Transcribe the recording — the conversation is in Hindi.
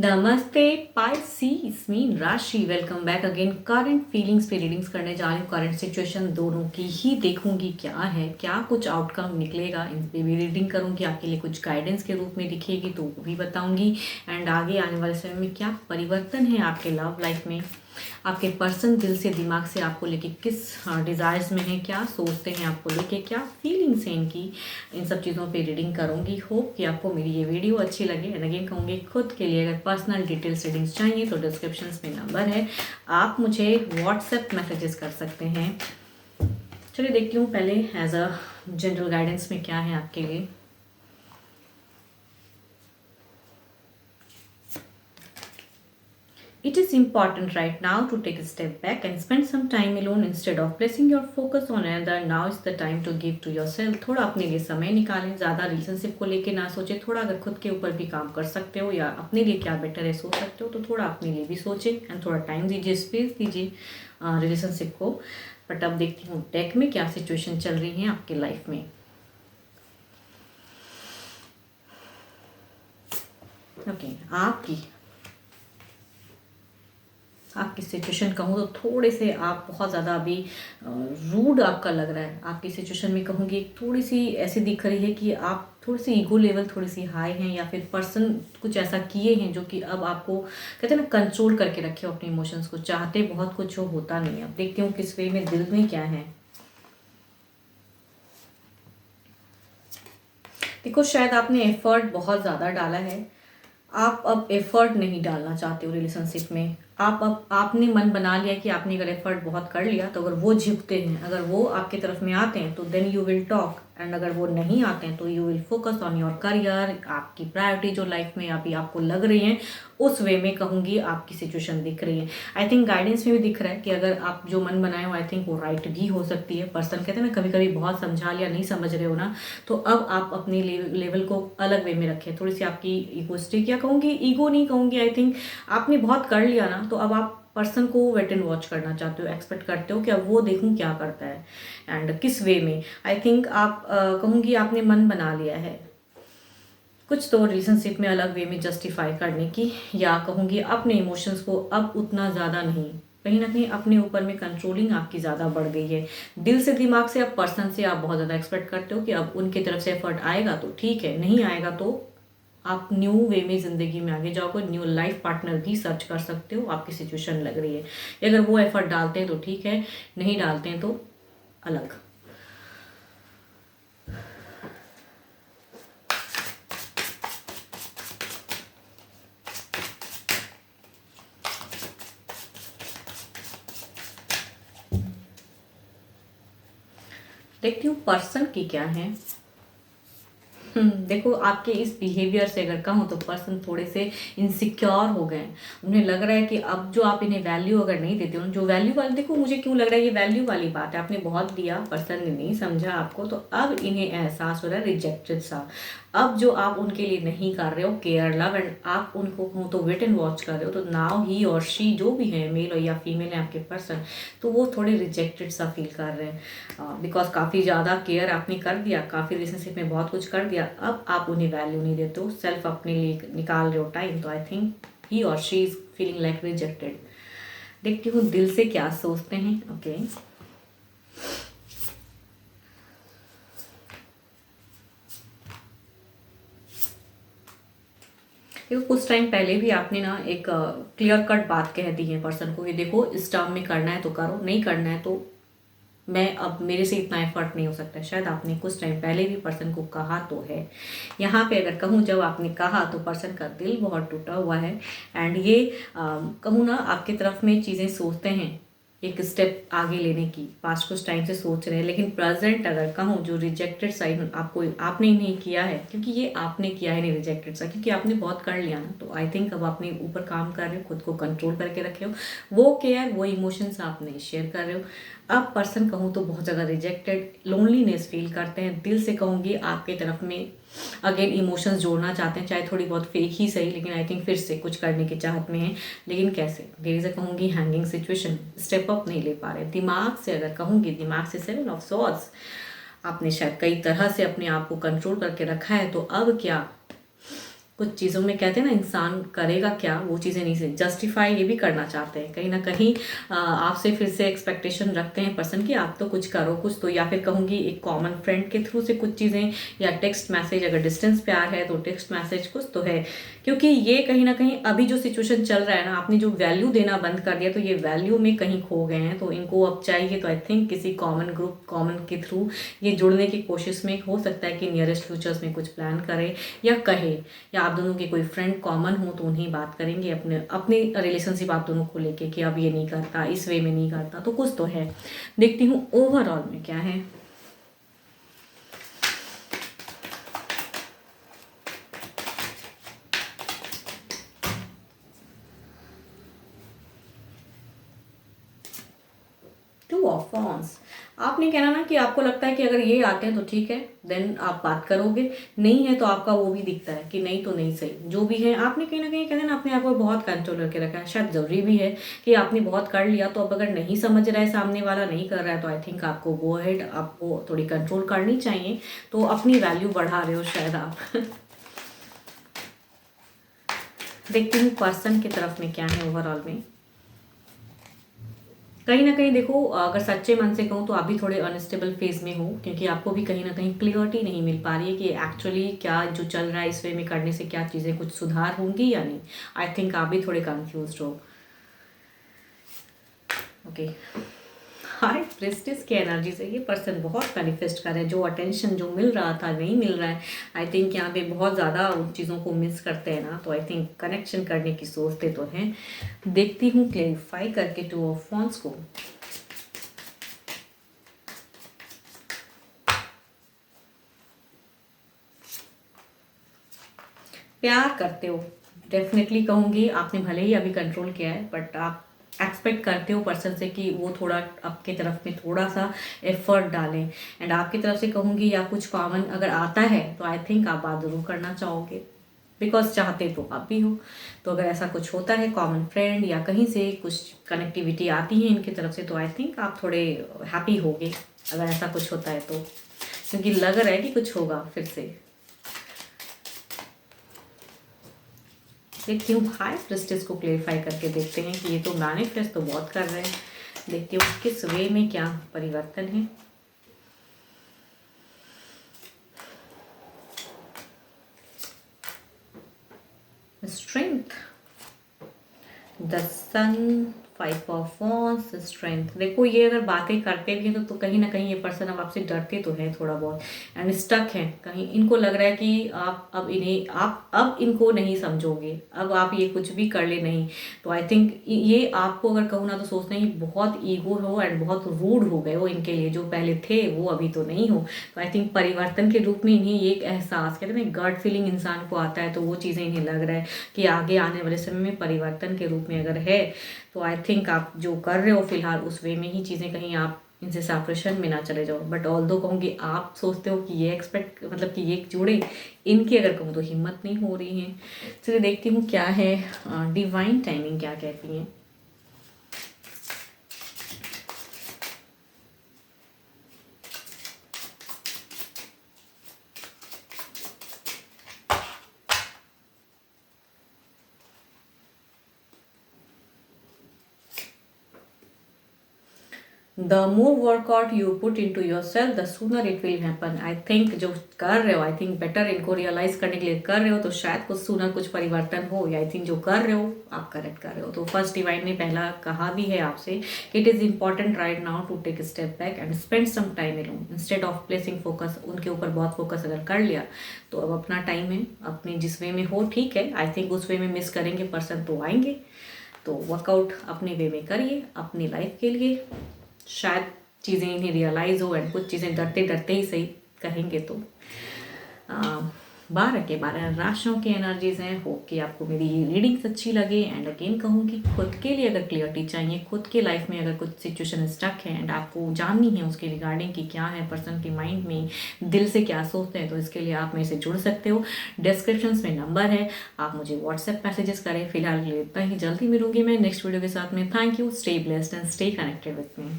नमस्ते पाइसीस मीन राशि। Welcome back again. Current feelings पे रीडिंग्स करने जा रही हूँ। करंट सिचुएशन दोनों की ही देखूंगी क्या है, क्या कुछ आउटकम निकलेगा, इन पे भी रीडिंग करूंगी। आपके लिए कुछ गाइडेंस के रूप में दिखेगी तो वो भी बताऊंगी। एंड आगे आने वाले समय में क्या परिवर्तन है आपके लव लाइफ में, आपके पर्सन दिल से दिमाग से आपको लेके किस डिज़ायर्स में है, क्या सोचते हैं आपको लेके, क्या फीलिंग्स हैं इनकी, इन सब चीज़ों पे रीडिंग करूंगी। होप कि आपको मेरी ये वीडियो अच्छी लगे। एंड अगेन कहूँगी, खुद के लिए अगर पर्सनल डिटेल्स रीडिंग्स चाहिए तो डिस्क्रिप्शन में नंबर है, आप मुझे व्हाट्सएप मैसेजेस कर सकते हैं। चलिए देखती हूँ पहले एज अ जनरल गाइडेंस में क्या है आपके लिए। It is important right now to take a step back and spend some time alone instead of placing your focus on another. Now is the time to give to yourself. थोड़ा अपने लिए समय निकालें, ज़्यादा रिलेशनशिप को लेके ना सोचें। थोड़ा अगर खुद के ऊपर भी काम कर सकते हो या अपने लिए क्या बेटर है सोच सकते हो तो थोड़ा अपने लिए भी सोचें एंड थोड़ा टाइम दीजिए, स्पेस दीजिए रिलेशनशिप को। बट अब देखती हूँ डेक में क्या सिचुएशन चल रही है आपके लाइफ में। ओके, आपकी सिचुएशन कहूँ तो थोड़े से आप बहुत ज़्यादा अभी रूड आपका लग रहा है। आपकी सिचुएशन में कहूँगी थोड़ी सी ऐसी दिख रही है कि आप थोड़ी सी ईगो लेवल थोड़ी सी हाई हैं, या फिर पर्सन कुछ ऐसा किए हैं जो कि अब आपको कहते हैं ना कंट्रोल करके रखे हो अपने इमोशंस को। चाहते बहुत कुछ हो, होता नहीं है। अब देखती हूँ किस वे में, दिल में क्या है। देखो, शायद आपने एफर्ट बहुत ज़्यादा डाला है, आप अब एफर्ट नहीं डालना चाहते हो रिलेशनशिप में। आपने मन बना लिया कि आपने अगर एफर्ट बहुत कर लिया तो अगर वो झुकते हैं, अगर वो आपकी तरफ में आते हैं तो then you will talk, and अगर वो नहीं आते हैं तो you will focus on your career. आपकी प्रायोरिटी जो लाइफ में अभी आपको लग रही है उस वे में कहूँगी आपकी सिचुएशन दिख रही है। आई थिंक गाइडेंस में भी दिख रहा है कि अगर आप जो मन बनाए हो आई थिंक वो राइट भी हो सकती है। पर्सन कहते हैं ना कभी कभी बहुत समझा लिया, नहीं समझ रहे हो ना, तो अब आप अपने लेवल को अलग वे में रखें। थोड़ी सी आपकी इगोस्टिक, या कहूँगी ईगो नहीं कहूँगी, आई थिंक आपने बहुत कर लिया ना, तो अब आप पर्सन को वेट एंड वॉच करना चाहते हो, एक्सपेक्ट करते हो कि अब वो देखूं क्या करता है एंड किस वे में। आई थिंक आप कहूँगी आपने मन बना लिया है कुछ तो रिलेशनशिप में अलग वे में जस्टिफाई करने की, या कहूँगी अपने इमोशंस को अब उतना ज़्यादा नहीं, कहीं ना कहीं अपने ऊपर में कंट्रोलिंग आपकी ज़्यादा बढ़ गई है। दिल से दिमाग से अब पर्सन से आप बहुत ज़्यादा एक्सपेक्ट करते हो कि अब उनकी तरफ से एफर्ट आएगा तो ठीक है, नहीं आएगा तो आप न्यू वे में ज़िंदगी में आगे जाओगे। न्यू लाइफ पार्टनर भी सर्च कर सकते हो, आपकी सिचुएशन लग रही है। अगर वो एफर्ट डालते हैं तो ठीक है, नहीं डालते हैं तो अलग। देखती हूँ पर्सन की क्या है। देखो, आपके इस बिहेवियर से अगर कहूँ तो पर्सन थोड़े से इनसिक्योर हो गए हैं। उन्हें लग रहा है कि अब जो आप इन्हें वैल्यू अगर नहीं देते हो, जो वैल्यू वाली, देखो मुझे क्यों लग रहा है ये वैल्यू वाली बात है। आपने बहुत दिया, पर्सन ने नहीं समझा आपको, तो अब इन्हें एहसास हो रहा है रिजेक्टेड सा। अब जो आप उनके लिए नहीं कर रहे हो केयर लव, एंड आप उनको कहूँ तो वेट एंड वॉच कर रहे हो, तो नाउ ही और शी जो भी है, मेल या फीमेल है आपके पर्सन, तो वो थोड़े रिजेक्टेड सा फील कर रहे हैं। बिकॉज काफ़ी ज़्यादा केयर आपने कर दिया, काफ़ी रिलेशनशिप में बहुत कुछ कर दिया, अब आप उन्हें वैल्यू नहीं देते हो, सेल्फ अपने लिए निकाल रहे हो टाइम, तो आई थिंक ही और she is feeling like rejected. देखती हूँ दिल से क्या सोचते हैं। ओके, देखो कुछ टाइम पहले भी आपने ना एक क्लियर कट बात कह दी है पर्सन को कि देखो इस टर्म में करना है तो करो, नहीं करना है तो मैं अब मेरे से इतना एफर्ट नहीं हो सकता। शायद आपने कुछ टाइम पहले भी पर्सन को कहा तो है। यहाँ पे अगर कहूँ जब आपने कहा तो पर्सन का दिल बहुत टूटा हुआ है, एंड ये कहूँ ना आपकी तरफ में चीज़ें सोचते हैं एक स्टेप आगे लेने की, पास्ट कुछ टाइम से सोच रहे हैं, लेकिन प्रेजेंट अगर कहूँ जो रिजेक्टेड साइड आपको आपने ही नहीं किया है, क्योंकि ये आपने किया है नहीं रिजेक्टेड सा, क्योंकि आपने बहुत कर लिया ना, तो आई थिंक अब अपने ऊपर काम कर रहे हो, खुद को कंट्रोल करके रखे हो, वो केयर वो इमोशंस आप नहीं शेयर कर रहे हो। अब पर्सन कहूँ तो बहुत ज़्यादा रिजेक्टेड लोनलीनेस फील करते हैं। दिल से कहूँगी आपके तरफ में अगेन इमोशंस जोड़ना चाहते हैं, चाहे थोड़ी बहुत फेक ही सही, लेकिन आई थिंक फिर से कुछ करने की चाहत में है, लेकिन कैसे, देयर से कहूँगी हैंगिंग सिचुएशन, स्टेप अप नहीं ले पा रहे। दिमाग से अगर कहूँगी, दिमाग से 7 ऑफ सॉर्ड्स, आपने शायद कई तरह से अपने आप को कंट्रोल करके रखा है, तो अब क्या कुछ चीज़ों में कहते हैं ना, इंसान करेगा क्या वो चीज़ें नहीं से जस्टिफाई ये भी करना चाहते हैं, कहीं ना कहीं आपसे फिर से एक्सपेक्टेशन रखते हैं पर्सन कि आप तो कुछ करो कुछ तो, या फिर कहूँगी एक कॉमन फ्रेंड के थ्रू से कुछ चीज़ें, या टेक्स्ट मैसेज, अगर डिस्टेंस प्यार है तो टेक्स्ट मैसेज कुछ तो है। क्योंकि ये कहीं ना कहीं अभी जो सिचुएशन चल रहा है ना, आपने जो वैल्यू देना बंद कर दिया तो ये वैल्यू में कहीं खो गए हैं, तो इनको अब चाहिए तो आई थिंक किसी कॉमन ग्रुप कॉमन के थ्रू ये जुड़ने की कोशिश में हो सकता है कि नियरेस्ट फ्यूचर्स में कुछ प्लान करे या कहे, या आप दोनों के कोई फ्रेंड कॉमन हो तो उन्हें बात करेंगे अपने अपनी रिलेशनशिप आप दोनों को लेके कि अब ये नहीं करता, इस वे में नहीं करता, तो कुछ तो है। देखती हूँ ओवरऑल में क्या है। टू ऑफ wands, आपने कहना ना कि आपको लगता है कि अगर ये आते हैं तो ठीक है, देन आप बात करोगे, नहीं है तो आपका वो भी दिखता है कि नहीं तो नहीं सही, जो भी है आपने कहीं ना कहीं कहते हैं ना अपने आप को बहुत कंट्रोल करके रखा है। शायद ज़रूरी भी है कि आपने बहुत कर लिया, तो अब अगर नहीं समझ रहा है सामने वाला, नहीं कर रहा है, तो आई थिंक आपको गो अहेड, आपको थोड़ी कंट्रोल करनी चाहिए। तो अपनी वैल्यू बढ़ा रहे हो शायद आप। देखती हूँ पर्सन की तरफ में क्या है ओवरऑल में। कहीं ना कहीं देखो, अगर सच्चे मन से कहूँ तो आप भी थोड़े अनस्टेबल फेज में हो, क्योंकि आपको भी कहीं ना कहीं क्लियरिटी नहीं मिल पा रही है कि एक्चुअली क्या जो चल रहा है इस वे में करने से क्या चीज़ें कुछ सुधार होंगी या नहीं। आई थिंक आप भी थोड़े कंफ्यूज हो। ओके, हाई प्रेस्टिज की एनर्जी से ये पर्सन बहुत मैनिफेस्ट कर रहे हैं, जो अटेंशन जो मिल रहा था नहीं मिल रहा है। आई थिंक यहाँ पे बहुत ज़्यादा उन चीज़ों को मिस करते हैं ना, तो आई थिंक कनेक्शन करने की सोचते तो हैं। देखती हूँ क्लेरिफाई करके टू ऑफ wands को। प्यार करते हो, डेफिनेटली कहूँगी, आपने भले ही अभी कंट्रोल किया है, बट आप एक्सपेक्ट करते हो पर्सन से कि वो थोड़ा आपकी तरफ में थोड़ा सा एफर्ट डालें। एंड आपकी तरफ से कहूँगी, या कुछ कॉमन अगर आता है तो आई थिंक आप बात ज़रूर करना चाहोगे, बिकॉज चाहते तो आप भी हो। तो अगर ऐसा कुछ होता है, कॉमन फ्रेंड या कहीं से कुछ कनेक्टिविटी आती है इनकी तरफ से, तो आई थिंक आप थोड़े हैप्पी होगे अगर ऐसा कुछ होता है तो, क्योंकि लग रहा है कि कुछ होगा फिर से। देखती हूँ हाई प्रेस्टिज को क्लेरिफाई करके देखते हैं कि ये तो मैनिफेस्ट तो बहुत कर रहे हैं। देखती हूँ किस वे में क्या परिवर्तन है। Strength, the sun, 5 of wands, strength. देखो ये अगर बातें करते भी हैं तो कहीं ना कहीं ये पर्सन अब आपसे डरते तो है थोड़ा बहुत, एंड स्टक हैं कहीं। इनको लग रहा है कि आप अब इन्हें आप अब इनको नहीं समझोगे, अब आप ये कुछ भी कर ले नहीं। तो आई थिंक ये आपको अगर कहूँ ना तो सोचते हैं कि बहुत ईगो हो एंड बहुत रूड हो गए हो इनके लिए, जो पहले थे वो अभी तो नहीं हो। तो आई थिंक परिवर्तन के रूप में इन्हें ये एक एहसास, कहते हैं गॉड फीलिंग इंसान को आता है, तो वो चीज़ें इन्हें लग रहा है कि आगे आने वाले समय में परिवर्तन के रूप में अगर है, तो आई थिंक आप जो कर रहे हो फिलहाल उस वे में ही चीज़ें, कहीं आप इनसे सेपरेशन में ना चले जाओ। बट ऑल दो कहूँगी, आप सोचते हो कि ये एक्सपेक्ट मतलब कि ये जुड़े, इनकी अगर कहूँ तो हिम्मत नहीं हो रही है। चलिए देखती हूँ क्या है डिवाइन टाइमिंग क्या कहती हैं। The more workout you put in to your self the sooner it will happen. I think जो कर रहे हो, आई थिंक बेटर इनको रियलाइज करने के लिए कर रहे हो, तो शायद कुछ सूनर कुछ परिवर्तन हो, या आई थिंक जो कर रहे हो आप करेक्ट कर रहे हो। तो फर्स्ट डिवाइन ने पहला कहा भी है आपसे, it is important right now to take step back and spend some time alone instead of placing focus. उनके ऊपर बहुत फोकस अगर कर लिया तो अब अपना टाइम है, अपने जिस वे में हो ठीक है। आई थिंक उस वे में मिस करेंगे पर्सन तो आएंगे, तो वर्कआउट अपने वे में करिए अपनी लाइफ के लिए, शायद चीज़ें इन्हें रियलाइज़ हो, एंड कुछ चीज़ें डरते डरते ही सही कहेंगे। तो 12 के 12 राशियों की एनर्जीज हैं। होप कि आपको मेरी रीडिंग्स अच्छी लगे। एंड अगेन कहूँगी, खुद के लिए अगर क्लियरिटी चाहिए, खुद के लाइफ में अगर कुछ सिचुएशन स्टक है एंड आपको जाननी है उसके रिगार्डिंग कि क्या है पर्सन के माइंड में, दिल से क्या सोचते हैं, तो इसके लिए आप मेरे से जुड़ सकते हो। डिस्क्रिप्शन में नंबर है, आप मुझे व्हाट्सएप मैसेजेस करें। फिलहाल के लिए इतना ही, जल्दी मिलूंगी मैं नेक्स्ट वीडियो के साथ में। Thank you, stay blessed and stay connected with me.